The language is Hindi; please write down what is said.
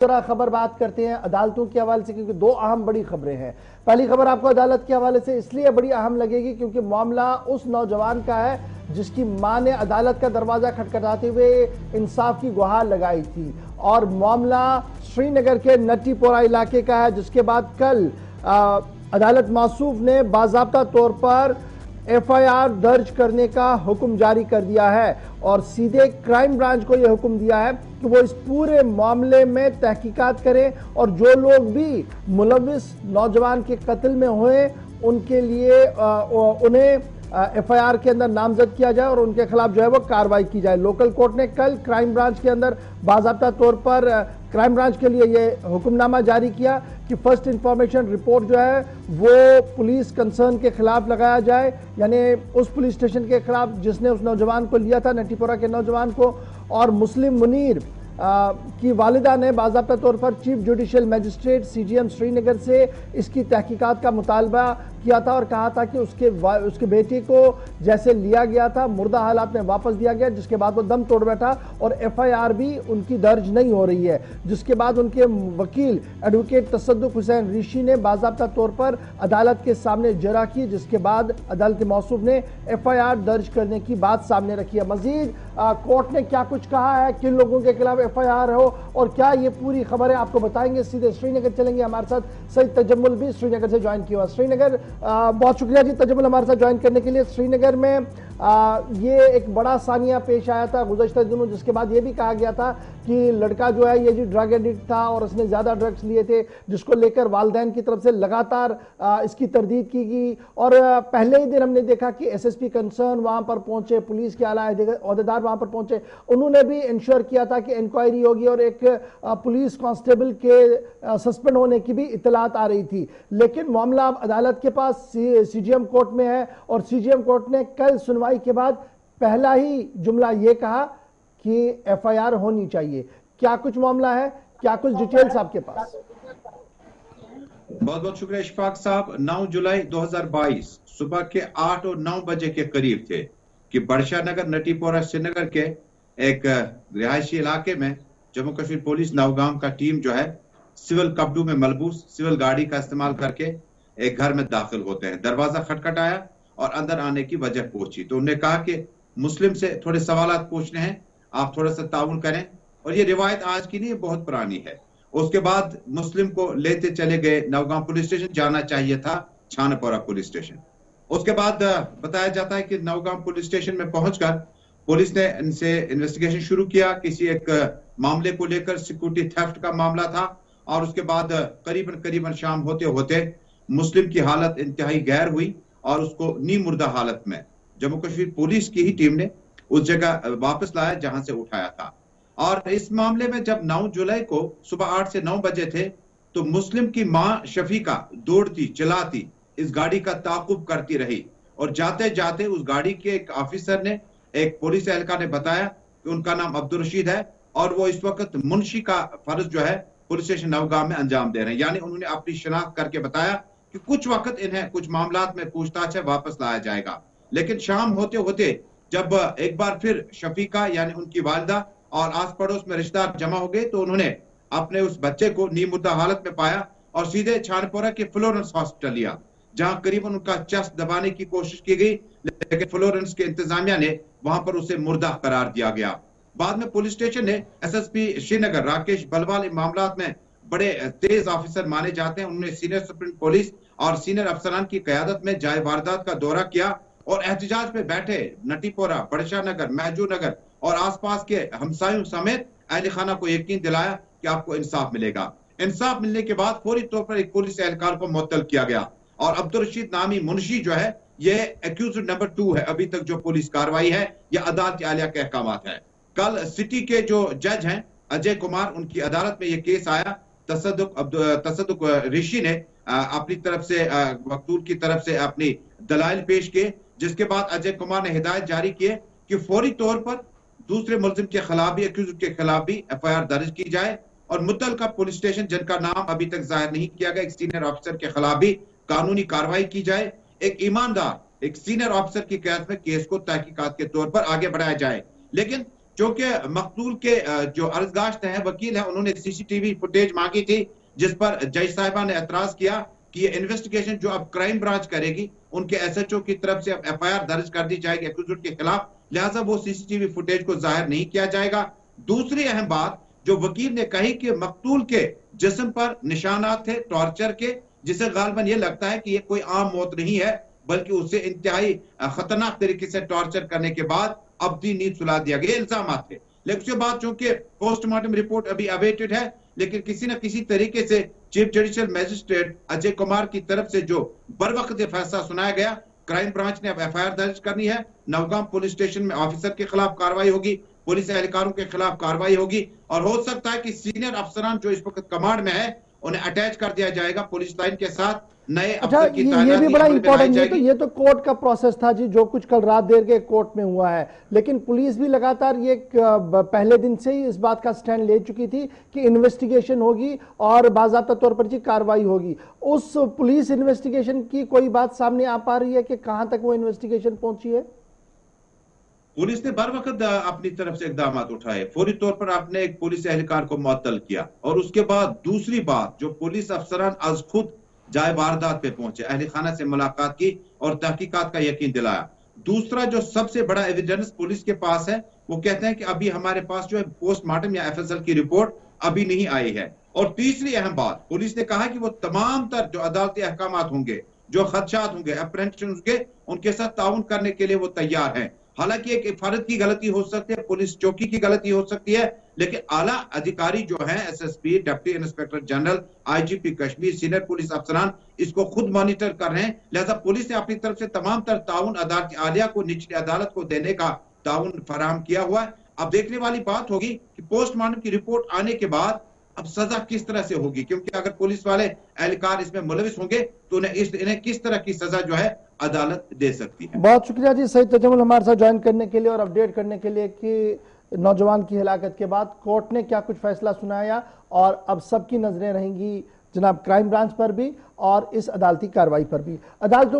जरा खबर बात करते हैं अदालतों के हवाले से, क्योंकि दो अहम बड़ी खबरें हैं। पहली खबर आपको अदालत के हवाले से इसलिए बड़ी अहम लगेगी क्योंकि मामला उस नौजवान का है जिसकी मां ने अदालत का दरवाजा खटखटाते हुए इंसाफ की गुहार लगाई थी, और मामला श्रीनगर के नट्टीपोरा इलाके का है, जिसके बाद कल अदालत मौसूफ ने बाज़ाब्ता तौर पर एफआईआर दर्ज करने का हुक्म जारी कर दिया है और सीधे क्राइम ब्रांच को यह हुक्म दिया है कि वो इस पूरे मामले में तहकीकात करें और जो लोग भी मुलविस नौजवान के कत्ल में हुए उनके लिए उन्हें एफआईआर के अंदर नामजद किया जाए और उनके खिलाफ जो है वो कार्रवाई की जाए। लोकल कोर्ट ने कल क्राइम ब्रांच के अंदर बाज़ाब्ता तौर पर क्राइम ब्रांच के लिए ये हुक्मनामा जारी किया कि फर्स्ट इंफॉर्मेशन रिपोर्ट जो है वो पुलिस कंसर्न के खिलाफ लगाया जाए, यानी उस पुलिस स्टेशन के खिलाफ जिसने उस नौजवान को लिया था, नट्टीपोरा के नौजवान को। और मुस्लिम मुनीर की वालिदा ने बाज़ाब्ता तौर पर chief judicial magistrate CJM Srinagar से इसकी तहकीकात का मुतालबा किया था और कहा था कि उसके बेटे को जैसे लिया गया था मुर्दा हालात में वापस दिया गया, जिसके बाद वो दम तोड़ बैठा और एफआईआर भी उनकी दर्ज नहीं हो रही है। जिसके बाद उनके वकील एडवोकेट तसद्दुक हुसैन ऋषि ने बाज़ाब्ता तौर पर अदालत के सामने जरा की, जिसके बाद अदालत मौसूफ ने एफआईआर दर्ज करने की बात सामने रखी है। मजीद कोर्ट ने क्या कुछ कहा है, किन लोगों के खिलाफ एफआईआर हो और क्या ये पूरी खबर है, आपको बताएंगे। सीधे श्रीनगर चलेंगे, हमारे साथ सईद तजम्मुल भी श्रीनगर से ज्वाइन किया हुआ। श्रीनगर बहुत शुक्रिया जी तजम्मुल हमारे साथ ज्वाइन करने के लिए। श्रीनगर में ये एक बड़ा सानिया पेश आया था गुज़श्ता दिनों, जिसके बाद ये भी कहा गया था कि लड़का जो है ये जी ड्रग एडिक्ट था और उसने ज्यादा ड्रग्स लिए थे, जिसको लेकर वालिदैन की तरफ से लगातार इसकी तरदीद की गई। और पहले ही दिन हमने देखा कि एसएसपी कंसर्न वहां पर पहुंचे, पुलिस के आला अहदेदार वहां पर पहुंचे, उन्होंने भी इंश्योर किया था कि इंक्वायरी होगी और एक पुलिस कांस्टेबल के सस्पेंड होने की भी इतलात आ रही थी। लेकिन मामला अब अदालत के पास सीजीएम कोर्ट में है और सीजीएम कोर्ट ने कल सुनवाई के बाद पहला ही जुमला ये कहा कि एफआईआर होनी चाहिए। क्या कुछ मामला है, क्या कुछ डिटेल्स आपके पास? बहुत बहुत शुक्रिया इशफाक साहब। 9 जुलाई 2022 सुबह के 8 और 9 बजे के करीब थे कि बड़शाह नगर नट्टीपोरा श्रीनगर के एक रिहायशी इलाके में जम्मू कश्मीर पुलिस नौगाम का टीम जो है सिविल कपड़ों में मलबूस सिविल गाड़ी का इस्तेमाल करके एक घर में दाखिल होते हैं। दरवाजा खटखटाया और अंदर आने की वजह पूछी तो उन्होंने कहा कि मुस्लिम से थोड़े सवालात पूछने हैं, आप थोड़ा सा ताउन करें। और ये रिवायत आज की नहीं, बहुत पुरानी है। उसके बाद मुस्लिम को लेते चले गए नौगाम पुलिस स्टेशन, जाना चाहिए था छानापोरा पुलिस स्टेशन। उसके बाद बताया जाता है कि नौगाम पुलिस स्टेशन में पहुंचकर पुलिस ने इनसे इन्वेस्टिगेशन शुरू किया, किसी एक मामले को लेकर, सिक्योरिटी थेफ्ट का मामला था। और उसके बाद करीबन शाम होते होते मुस्लिम की हालत इंतहाई गैर हुई और उसको नीम मुर्दा हालत में जम्मू कश्मीर पुलिस की ही टीम ने उस जगह वापस लाया जहां से उठाया था। और इस मामले में जब 9 जुलाई को सुबह 8 से 9 बजे थे तो मुस्लिम की मां शफीका दौड़ती चिल्लाती इस गाड़ी का ताकुब करती रही और जाते जाते उस गाड़ी के एक ऑफिसर ने, एक पुलिस एहलकार ने बताया कि उनका नाम अब्दुल रशीद है और वो इस वक्त मुंशी का फर्ज जो है पुलिस स्टेशन नौगाम में अंजाम दे रहे हैं। यानी उन्होंने अपनी शनाख्त करके बताया कि कुछ वक्त इन्हें कुछ मामलात में पूछताछ है, वापस लाया जाएगा। लेकिन शाम होते होते जब एक बार फिर शफीका यानी उनकी वालिदा और आस पड़ोस में रिश्तेदार जमा हो गए तो उन्होंने अपने उस बच्चे को नीम मुर्दा हालत में पाया और सीधे छानापोरा के फ्लोरेंस हॉस्पिटल लिया, जहां करीबन उनका चेस्ट दबाने की कोशिश की गई, लेकिन फ्लोरेंस के इंतजामिया ने वहां पर उसे मुर्दा करार दिया गया। बाद में पुलिस स्टेशन ने एसएसपी श्रीनगर राकेश बलवाल इन मामलात में बड़े तेज ऑफिसर माने जाते हैं, उन्होंने सीनियर सुप्रीम पुलिस और सीनियर अफसरान की क़यादत में जाए वारदात का दौरा किया और एहतजाज पे बैठे नट्टीपोरा, बड़शाह नगर, महजू नगर और आसपास के हमसायों समेत अहले खाना को यकीन दिलाया कि आपको इंसाफ मिलेगा। इंसाफ मिलने के बाद फौरी तौर पर एक पुलिस एहलकार को मुअत्तल किया गया और अब्दुल रशीद नामी मुंशी जो है ये एक्यूज्ड नंबर 2 है। अभी तक जो पुलिस कार्रवाई है यह अदालत आलिया के अहकामात है। कल सिटी के जो जज हैं अजय कुमार, उनकी अदालत में यह केस आया। तसद्दुक ऋषि ने अपनी तरफ से मकतूल की तरफ से अपनी दलाइल पेश किए, जिसके बाद अजय कुमार ने हिदायत जारी किए कि फौरी तौर पर दूसरे मुल्जिम के खिलाफ भी, एक्यूज्ड के खिलाफ भी एफआईआर दर्ज की जाए और मुतल्लिका पुलिस स्टेशन जिनका नाम अभी तक जाहिर नहीं किया गया, एक सीनियर ऑफिसर के खिलाफ भी कानूनी कार्रवाई की जाए। एक ईमानदार, एक सीनियर ऑफिसर की क़यादत में केस को तहकीकात के तौर पर आगे बढ़ाया जाए। लेकिन चूंकि मकतूल के जो अर्जगाश्त है वकील है, उन्होंने सीसीटीवी फुटेज मांगी थी, जिस पर जज साहिबा ने एतराज किया कि ये इन्वेस्टिगेशन जो अब क्राइम ब्रांच करेगी, उनके एसएचओ की तरफ से अब एफआईआर दर्ज कर दी जाएगी एक्यूज्ड के खिलाफ, लिहाजा वो सीसीटीवी फुटेज को जाहिर नहीं किया जाएगा। दूसरी अहम बात जो वकील ने कही कि मकतूल के जिस्म पर निशानात थे टॉर्चर के, जिसे गालबन ये लगता है कि ये कोई आम मौत नहीं है, बल्कि उसे इंतहाई खतरनाक तरीके से टॉर्चर करने के बाद अब्दी नींद सुला दिया गया, इल्जाम थे। लेकिन उसके बाद चूंकि पोस्टमार्टम रिपोर्ट अभी अवेटेड है, लेकिन किसी न किसी तरीके से chief judicial magistrate Ajay Kumar की तरफ से जो बर वक्त फैसला सुनाया गया, क्राइम ब्रांच ने अब एफआईआर दर्ज करनी है, नवगाम पुलिस स्टेशन में ऑफिसर के खिलाफ कार्रवाई होगी, पुलिस एहलकारों के खिलाफ कार्रवाई होगी, और हो सकता है कि सीनियर अफसरान जो इस वक्त कमांड में है उन्हें अटैच कर दिया जाएगा पुलिस लाइन के साथ। नए अच्छा, ये भी बड़ा इंपॉर्टेंट है। तो ये तो कोर्ट का प्रोसेस था जी, जो कुछ कल रात देर के कोर्ट में हुआ है, लेकिन पुलिस भी लगातार ये पहले दिन से ही इस बात का स्टैंड ले चुकी थी कि इन्वेस्टिगेशन होगी और बाज़ाब्ता तौर पर जी कार्रवाई होगी। उस पुलिस इन्वेस्टिगेशन की कोई बात सामने आ पा रही है कि कहां तक वो इन्वेस्टिगेशन पहुंची है? पुलिस ने बर वक्त अपनी तरफ से इकदाम उठाए, फौरी तौर पर आपने एक पुलिस एहलकार को मुअत्तल किया, और उसके बाद दूसरी बात जो पुलिस अफसरान अज खुद जाए वारदात पे पहुंचे, अहल खाना से मुलाकात की और तहकीकात का यकीन दिलाया। दूसरा जो सबसे बड़ा एविडेंस पुलिस के पास है, वो कहते हैं कि अभी हमारे पास जो है पोस्टमार्टम या एफएसएल की रिपोर्ट अभी नहीं आई है। और तीसरी अहम बात, पुलिस ने कहा कि वो तमाम तर जो अदालती अहकाम होंगे, जो खदशात होंगे, अप्रेंटिस होंगे, उनके साथ ताउन करने के लिए वो तैयार है। हालांकि एक फर्द की गलती हो सकती है, पुलिस चौकी की गलती हो सकती है, लेकिन आला अधिकारी जो हैं, SSP, deputy inspector general, IGP Kashmir, senior police अफसरान इसको खुद मॉनिटर कर रहे हैं। लिहाजा पुलिस ने अपनी तरफ से तमाम तर ताउन अदालती आलिया को, निचली अदालत को देने का ताउन फराहम किया हुआ है। अब देखने वाली बात होगी कि पोस्टमार्टम की रिपोर्ट आने के बाद अब सजा किस तरह से होगी, क्योंकि अगर पुलिस वाले एहलकार इसमें मुलविस होंगे तो इन्हें किस तरह की सजा जो है अदालत दे सकती है। बहुत शुक्रिया जी सईद तजम्मुल हमारे साथ ज्वाइन करने के लिए और अपडेट करने के लिए कि नौजवान की हिलाकत के बाद कोर्ट ने क्या कुछ फैसला सुनाया, और अब सबकी नजरें रहेंगी जनाब क्राइम ब्रांच पर भी और इस अदालती कार्रवाई पर भी। अदालतों